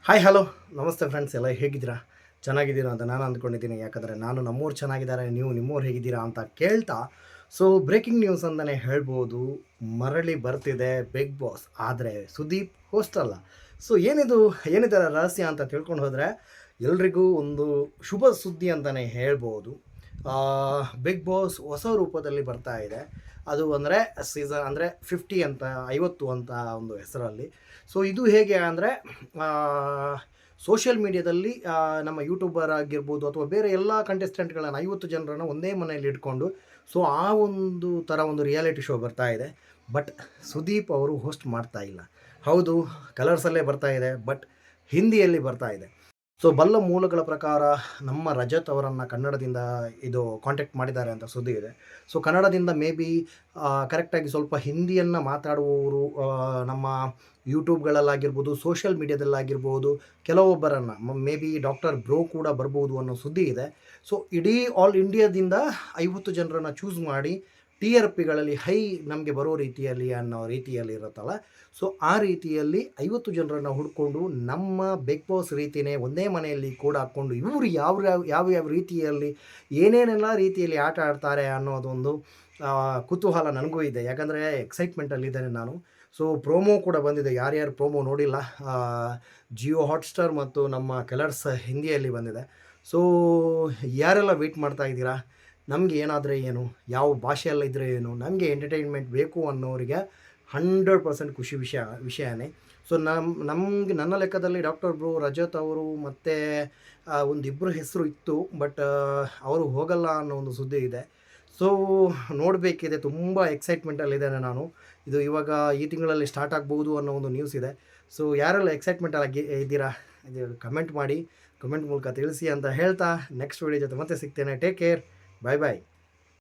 Hi hello ನಮಸ್ತೆ friends, ಎಲ್ಲ ಹೇಗಿದ್ದೀರಾ? ಚೆನ್ನಾಗಿದ್ದೀರಾ ಅಂತ ನಾನು ಅಂದ್ಕೊಂಡಿದ್ದೀನಿ. ಯಾಕಂದರೆ ನಾನು ನಮ್ಮೂರು ಚೆನ್ನಾಗಿದ್ದಾರೆ, ನೀವು ನಿಮ್ಮೂರು ಹೇಗಿದ್ದೀರಾ ಅಂತ ಕೇಳ್ತಾ, ಸೊ ಬ್ರೇಕಿಂಗ್ ನ್ಯೂಸ್ ಅಂತಲೇ ಹೇಳ್ಬೋದು. ಮರಳಿ ಬರ್ತಿದೆ ಬಿಗ್ ಬಾಸ್, ಆದರೆ ಸುದೀಪ್ ಹೋಸ್ಟ್ ಅಲ್ಲ. ಸೊ ಏನಿದೆ ರಹಸ್ಯ ಅಂತ ತಿಳ್ಕೊಂಡು ಹೋದರೆ ಎಲ್ರಿಗೂ ಒಂದು ಶುಭ ಸುದ್ದಿ ಅಂತಲೇ ಹೇಳ್ಬೋದು. ಬಿಗ್ ಬಾಸ್ ಹೊಸ ರೂಪದಲ್ಲಿ ಬರ್ತಾ ಇದೆ. ಅದು ಅಂದರೆ ಸೀಸನ್ ಅಂದರೆ 50 ಅಂತ 50 ಅಂತ ಒಂದು ಹೆಸರಲ್ಲಿ. ಸೊ ಇದು ಹೇಗೆ ಅಂದರೆ ಸೋಷಿಯಲ್ ಮೀಡಿಯಾದಲ್ಲಿ ನಮ್ಮ ಯೂಟ್ಯೂಬರ್ ಆಗಿರ್ಬೋದು ಅಥವಾ ಬೇರೆ ಎಲ್ಲ ಕಂಟೆಸ್ಟೆಂಟ್ಗಳನ್ನು 50 ಜನರನ್ನು ಒಂದೇ ಮನೆಯಲ್ಲಿ ಇಟ್ಕೊಂಡು ಸೊ ಆ ಒಂದು ಥರ ಒಂದು ರಿಯಾಲಿಟಿ ಶೋ ಬರ್ತಾ ಇದೆ. ಬಟ್ ಸುದೀಪ್ ಅವರು ಹೋಸ್ಟ್ ಮಾಡ್ತಾ ಇಲ್ಲ. ಹೌದು, ಕಲರ್ಸಲ್ಲೇ ಬರ್ತಾ ಇದೆ, ಬಟ್ ಹಿಂದಿಯಲ್ಲಿ ಬರ್ತಾ ಇದೆ. ಸೊ ಬಲ್ಲ ಮೂಲಗಳ ಪ್ರಕಾರ ನಮ್ಮ ರಜತ್ ಅವರನ್ನು ಕನ್ನಡದಿಂದ ಇದು ಕಾಂಟ್ಯಾಕ್ಟ್ ಮಾಡಿದ್ದಾರೆ ಅಂತ ಸುದ್ದಿ ಇದೆ. ಸೊ ಕನ್ನಡದಿಂದ ಮೇ ಬಿ ಕರೆಕ್ಟಾಗಿ ಸ್ವಲ್ಪ ಹಿಂದಿಯನ್ನು ಮಾತಾಡುವವರು ನಮ್ಮ ಯೂಟ್ಯೂಬ್ಗಳಲ್ಲಾಗಿರ್ಬೋದು, ಸೋಷಿಯಲ್ ಮೀಡ್ಯಾದಲ್ಲಾಗಿರ್ಬೋದು, ಕೆಲವೊಬ್ಬರನ್ನು ಮೇ ಬಿ ಡಾಕ್ಟರ್ ಬ್ರೋ ಕೂಡ ಬರ್ಬೋದು ಅನ್ನೋ ಸುದ್ದಿ ಇದೆ. ಸೊ ಇಡೀ ಆಲ್ ಇಂಡಿಯಾದಿಂದ 50 ಜನರನ್ನು ಚೂಸ್ ಮಾಡಿ ಟಿ ಆರ್ ಪಿಗಳಲ್ಲಿ ಹೈ ನಮಗೆ ಬರೋ ರೀತಿಯಲ್ಲಿ ಅನ್ನೋ ರೀತಿಯಲ್ಲಿ ಇರುತ್ತಲ್ಲ. ಸೊ ಆ ರೀತಿಯಲ್ಲಿ 50 ಜನರನ್ನು ಹುಡ್ಕೊಂಡು ನಮ್ಮ ಬಿಗ್ ಬಾಸ್ ರೀತಿಯೇ ಒಂದೇ ಮನೆಯಲ್ಲಿ ಕೂಡ ಹಾಕ್ಕೊಂಡು ಇವರು ಯಾವ ರೀತಿಯಲ್ಲಿ ಏನೇನೆಲ್ಲ ರೀತಿಯಲ್ಲಿ ಆಟ ಆಡ್ತಾರೆ ಅನ್ನೋದೊಂದು ಕುತೂಹಲ ನನಗೂ ಇದೆ. ಯಾಕಂದರೆ ಎಕ್ಸೈಟ್ಮೆಂಟಲ್ಲಿದ್ದೇನೆ ನಾನು. ಸೊ ಪ್ರೋಮೋ ಕೂಡ ಬಂದಿದೆ. ಯಾರ್ಯಾರು ಪ್ರೋಮೋ ನೋಡಿಲ್ಲ, ಜಿಯೋ ಹಾಟ್ಸ್ಟಾರ್ ಮತ್ತು ನಮ್ಮ ಕಲರ್ಸ್ ಹಿಂದಿಯಲ್ಲಿ ಬಂದಿದೆ. ಸೊ ಯಾರೆಲ್ಲ ವೆಯ್ಟ್ ಮಾಡ್ತಾ ಇದ್ದೀರಾ? ನಮಗೆ ಏನಾದರೆ ಏನು, ಯಾವ ಭಾಷೆಯಲ್ಲ ಇದ್ದರೆ ಏನು, ನಮಗೆ ಎಂಟರ್ಟೈನ್ಮೆಂಟ್ ಬೇಕು ಅನ್ನೋರಿಗೆ 100% ಖುಷಿ ವಿಷಯನೇ. ಸೊ ನನ್ನ ಲೆಕ್ಕದಲ್ಲಿ ಡಾಕ್ಟರ್ ಬ್ರೋ, ರಜತ್ ಅವರು ಮತ್ತು ಒಂದಿಬ್ಬರು ಹೆಸರು ಇತ್ತು, ಬಟ್ ಅವರು ಹೋಗಲ್ಲ ಅನ್ನೋ ಒಂದು ಸುದ್ದಿ ಇದೆ. ಸೊ ನೋಡಬೇಕಿದೆ, ತುಂಬ ಎಕ್ಸೈಟ್ಮೆಂಟಲ್ಲಿದ್ದೇನೆ ನಾನು. ಇದು ಇವಾಗ ಈ ತಿಂಗಳಲ್ಲಿ ಸ್ಟಾರ್ಟ್ ಆಗ್ಬೋದು ಅನ್ನೋ ಒಂದು ನ್ಯೂಸ್ ಇದೆ. ಸೊ ಯಾರೆಲ್ಲ ಎಕ್ಸೈಟ್ಮೆಂಟಲ್ಲಿ ಇದ್ದೀರಾ, ಇದು ಕಮೆಂಟ್ ಮಾಡಿ, ಕಮೆಂಟ್ ಮೂಲಕ ತಿಳಿಸಿ ಅಂತ ಹೇಳ್ತಾ ನೆಕ್ಸ್ಟ್ ವೀಡಿಯೋ ಜೊತೆ ಮತ್ತೆ ಸಿಗ್ತೇನೆ. ಟೇಕ್ ಕೇರ್, ಬಾಯ್ ಬಾಯ್.